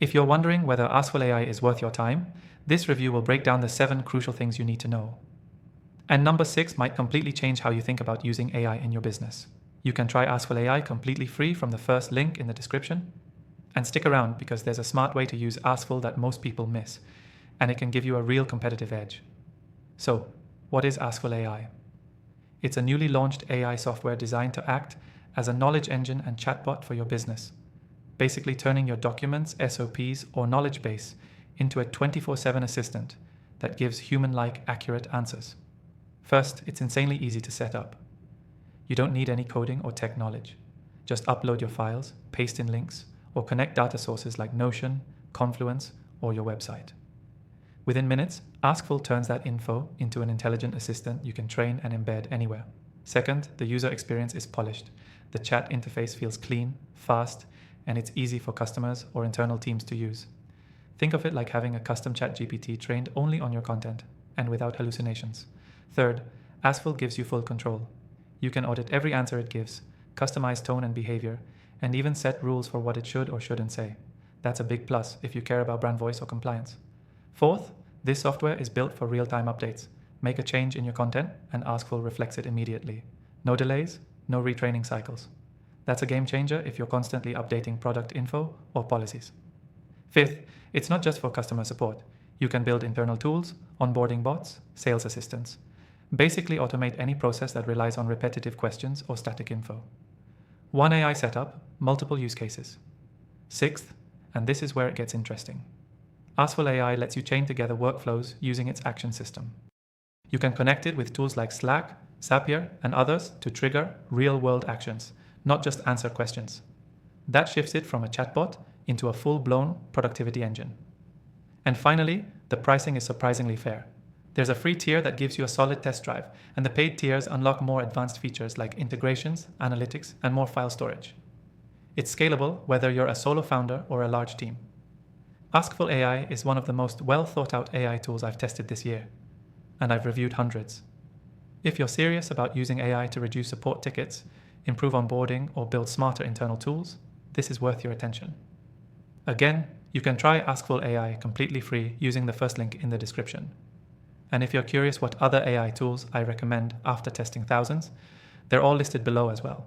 If you're wondering whether Askful AI is worth your time, this review will break down the 7 crucial things you need to know. And number 6 might completely change how you think about using AI in your business. You can try Askful AI completely free from the first link in the description. And stick around because there's a smart way to use Askful that most people miss, and it can give you a real competitive edge. So, what is Askful AI? It's a newly launched AI software designed to act as a knowledge engine and chatbot for your business, basically turning your documents, SOPs, or knowledge base into a 24/7 assistant that gives human-like accurate answers. First, it's insanely easy to set up. You don't need any coding or tech knowledge. Just upload your files, paste in links, or connect data sources like Notion, Confluence, or your website. Within minutes, Askful turns that info into an intelligent assistant you can train and embed anywhere. Second, the user experience is polished. The chat interface feels clean, fast, and it's easy for customers or internal teams to use. Think of it like having a custom chat GPT trained only on your content and without hallucinations. Third, Askful gives you full control. You can audit every answer it gives, customize tone and behavior, and even set rules for what it should or shouldn't say. That's a big plus if you care about brand voice or compliance. Fourth, this software is built for real-time updates. Make a change in your content and Askful reflects it immediately. No delays, no retraining cycles. That's a game changer if you're constantly updating product info or policies. Fifth, it's not just for customer support. You can build internal tools, onboarding bots, sales assistants. Basically automate any process that relies on repetitive questions or static info. One AI setup, multiple use cases. Sixth, and this is where it gets interesting. Askful AI lets you chain together workflows using its action system. You can connect it with tools like Slack, Zapier, and others to trigger real-world actions, not just answer questions. That shifts it from a chatbot into a full-blown productivity engine. And finally, the pricing is surprisingly fair. There's a free tier that gives you a solid test drive, and the paid tiers unlock more advanced features like integrations, analytics, and more file storage. It's scalable whether you're a solo founder or a large team. Askful AI is one of the most well-thought-out AI tools I've tested this year, and I've reviewed hundreds. If you're serious about using AI to reduce support tickets, improve onboarding, or build smarter internal tools, this is worth your attention. Again, you can try Askful AI completely free using the first link in the description. And if you're curious what other AI tools I recommend after testing thousands, they're all listed below as well.